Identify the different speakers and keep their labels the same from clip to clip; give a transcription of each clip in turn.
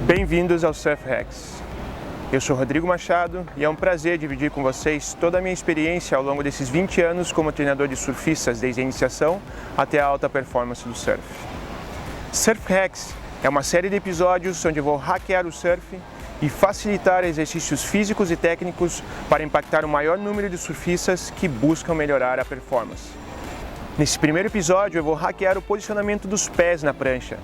Speaker 1: Bem-vindos ao Surf Hacks. Eu sou Rodrigo Machado e é um prazer dividir com vocês toda a minha experiência ao longo desses 20 anos como treinador de surfistas desde a iniciação até a alta performance do surf. Surf Hacks é uma série de episódios onde eu vou hackear o surf e facilitar exercícios físicos e técnicos para impactar o maior número de surfistas que buscam melhorar a performance. Nesse primeiro episódio eu vou hackear o posicionamento dos pés na prancha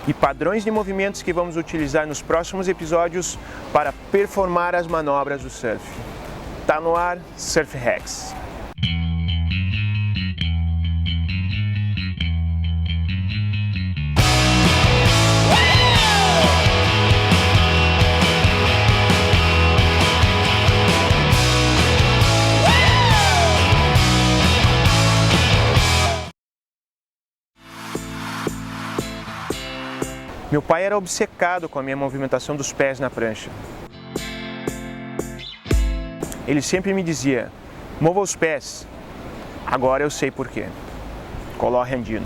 Speaker 1: e padrões de movimentos que vamos utilizar nos próximos episódios para performar as manobras do surf. Tá no ar, Surf Hacks. Meu pai era obcecado com a minha movimentação dos pés na prancha. Ele sempre me dizia, mova os pés. Agora eu sei porquê. Coló Andino.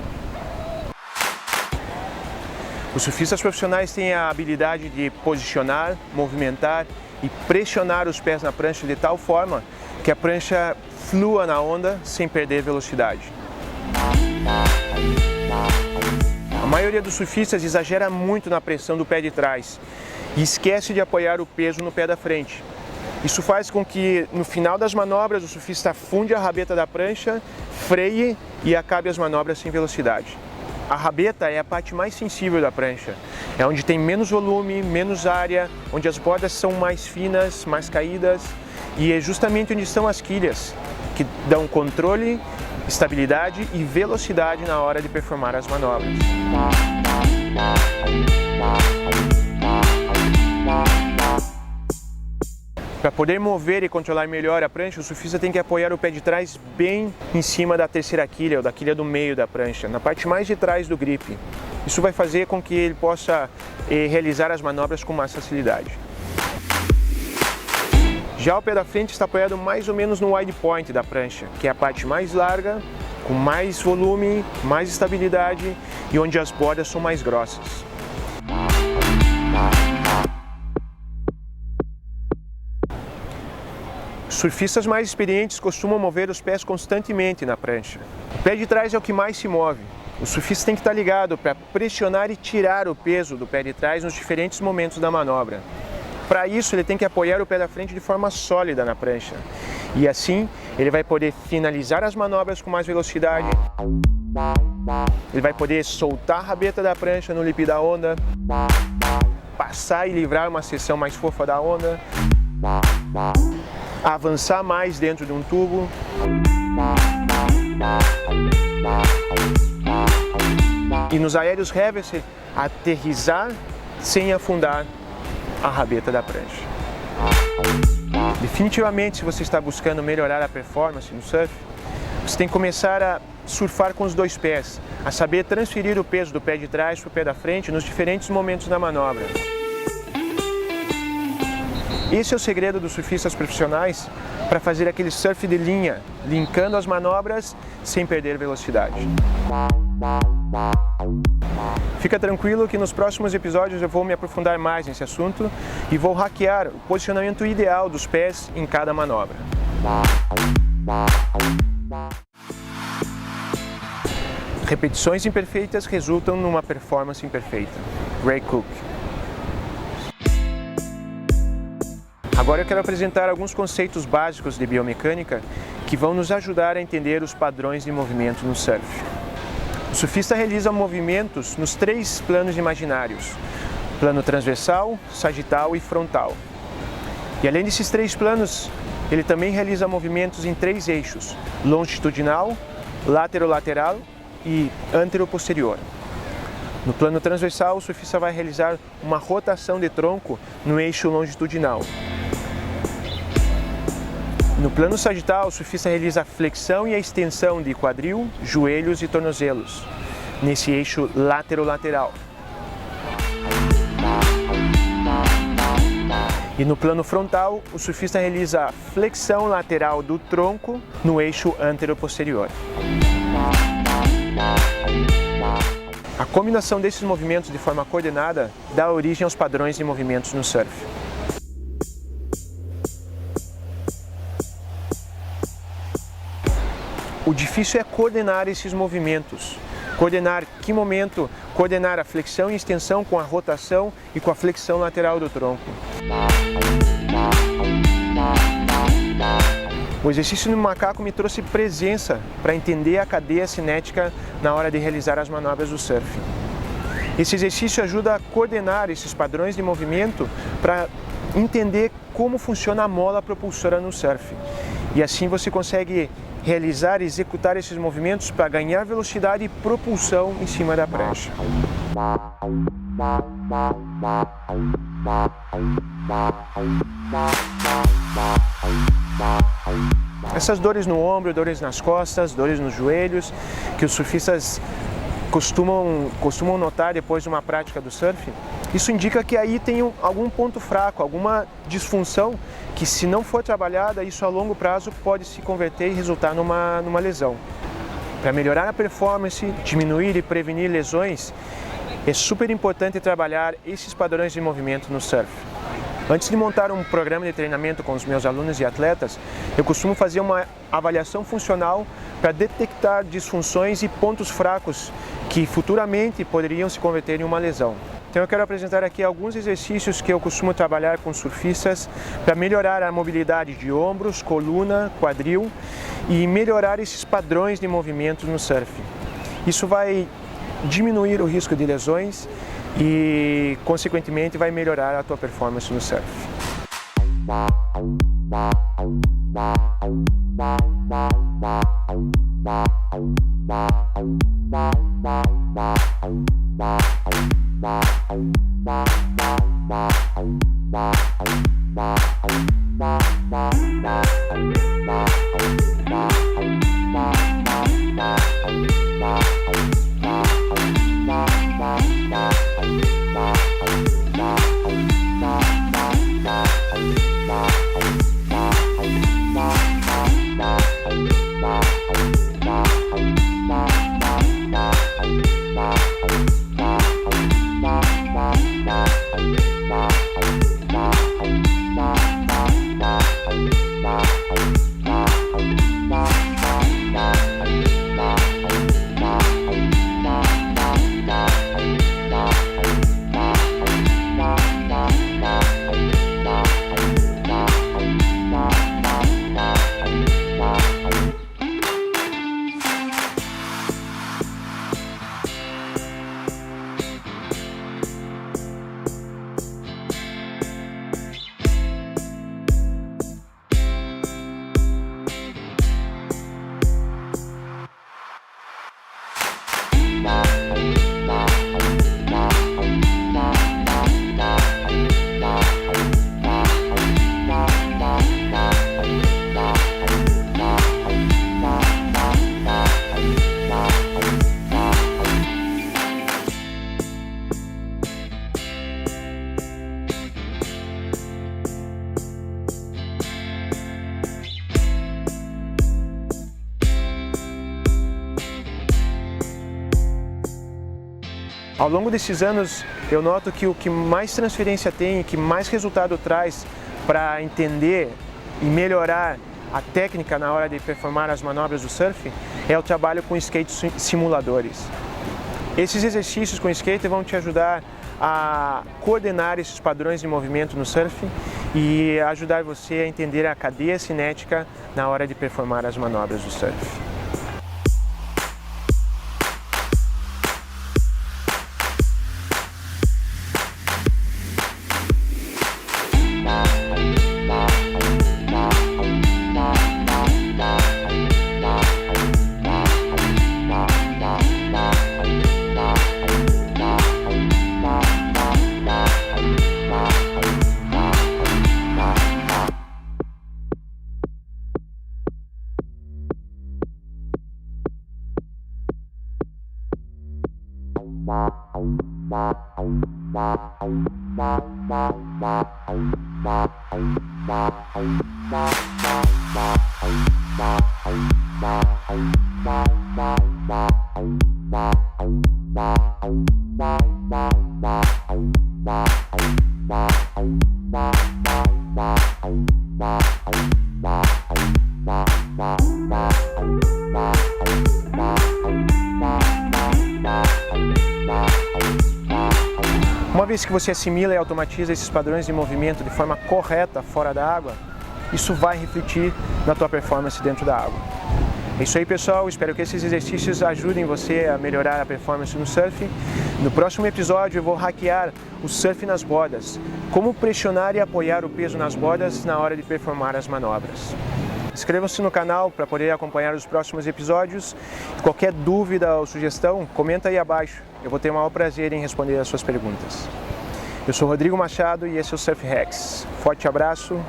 Speaker 1: Os surfistas profissionais têm a habilidade de posicionar, movimentar e pressionar os pés na prancha de tal forma que a prancha flua na onda sem perder velocidade. A maioria dos surfistas exagera muito na pressão do pé de trás e esquece de apoiar o peso no pé da frente. Isso faz com que no final das manobras o surfista afunde a rabeta da prancha, freie e acabe as manobras sem velocidade. A rabeta é a parte mais sensível da prancha, é onde tem menos volume, menos área, onde as bordas são mais finas, mais caídas e é justamente onde estão as quilhas, que dão controle, estabilidade e velocidade na hora de performar as manobras. Para poder mover e controlar melhor a prancha, o surfista tem que apoiar o pé de trás bem em cima da terceira quilha, ou da quilha do meio da prancha, na parte mais de trás do grip. Isso vai fazer com que ele possa realizar as manobras com mais facilidade. Já o pé da frente está apoiado mais ou menos no wide point da prancha, que é a parte mais larga, com mais volume, mais estabilidade e onde as bordas são mais grossas. Surfistas mais experientes costumam mover os pés constantemente na prancha. O pé de trás é o que mais se move. O surfista tem que estar ligado para pressionar e tirar o peso do pé de trás nos diferentes momentos da manobra. Para isso, ele tem que apoiar o pé da frente de forma sólida na prancha. E assim, ele vai poder finalizar as manobras com mais velocidade. Ele vai poder soltar a rabeta da prancha no lip da onda. Passar e livrar uma seção mais fofa da onda. Avançar mais dentro de um tubo. E nos aéreos reverse, aterrissar sem afundar a rabeta da prancha. Definitivamente, se você está buscando melhorar a performance no surf, você tem que começar a surfar com os dois pés, a saber transferir o peso do pé de trás para o pé da frente nos diferentes momentos da manobra. Esse é o segredo dos surfistas profissionais para fazer aquele surf de linha, linkando as manobras sem perder velocidade. Fica tranquilo que nos próximos episódios eu vou me aprofundar mais nesse assunto e vou hackear o posicionamento ideal dos pés em cada manobra. Repetições imperfeitas resultam numa performance imperfeita. Ray Cook. Agora eu quero apresentar alguns conceitos básicos de biomecânica que vão nos ajudar a entender os padrões de movimento no surf. O surfista realiza movimentos nos três planos imaginários: plano transversal, sagital e frontal. E além desses três planos, ele também realiza movimentos em três eixos: longitudinal, lateral e antero-posterior. No plano transversal, o surfista vai realizar uma rotação de tronco no eixo longitudinal. No plano sagital, o surfista realiza a flexão e a extensão de quadril, joelhos e tornozelos, nesse eixo lateral. E no plano frontal, o surfista realiza a flexão lateral do tronco no eixo antero-posterior. A combinação desses movimentos de forma coordenada dá origem aos padrões de movimentos no surf. O difícil é coordenar esses movimentos. Coordenar que momento, coordenar a flexão e extensão com a rotação e com a flexão lateral do tronco. O exercício do macaco me trouxe presença para entender a cadeia cinética na hora de realizar as manobras do surf. Esse exercício ajuda a coordenar esses padrões de movimento para entender como funciona a mola propulsora no surf. E assim você consegue realizar e executar esses movimentos para ganhar velocidade e propulsão em cima da prancha. Essas dores no ombro, dores nas costas, dores nos joelhos, que os surfistas costumam notar depois de uma prática do surf, isso indica que aí tem algum ponto fraco, alguma disfunção que, se não for trabalhada, isso a longo prazo pode se converter e resultar numa lesão. Para melhorar a performance, diminuir e prevenir lesões, é super importante trabalhar esses padrões de movimento no surf. Antes de montar um programa de treinamento com os meus alunos e atletas, eu costumo fazer uma avaliação funcional para detectar disfunções e pontos fracos que futuramente poderiam se converter em uma lesão. Então eu quero apresentar aqui alguns exercícios que eu costumo trabalhar com surfistas para melhorar a mobilidade de ombros, coluna, quadril e melhorar esses padrões de movimento no surf. Isso vai diminuir o risco de lesões e, consequentemente, vai melhorar a tua performance no surf. Ao longo desses anos, eu noto que o que mais transferência tem, que mais resultado traz para entender e melhorar a técnica na hora de performar as manobras do surf é o trabalho com skate simuladores. Esses exercícios com skate vão te ajudar a coordenar esses padrões de movimento no surf e ajudar você a entender a cadeia cinética na hora de performar as manobras do surf. Uma vez que você assimila e automatiza esses padrões de movimento de forma correta fora da água, isso vai refletir na tua performance dentro da água. É isso aí, pessoal. Espero que esses exercícios ajudem você a melhorar a performance no surf. No próximo episódio eu vou hackear o surf nas bordas, como pressionar e apoiar o peso nas bordas na hora de performar as manobras. Inscrevam-se no canal para poder acompanhar os próximos episódios. Qualquer dúvida ou sugestão, comenta aí abaixo. Eu vou ter o maior prazer em responder as suas perguntas. Eu sou Rodrigo Machado e esse é o Surf Hacks. Forte abraço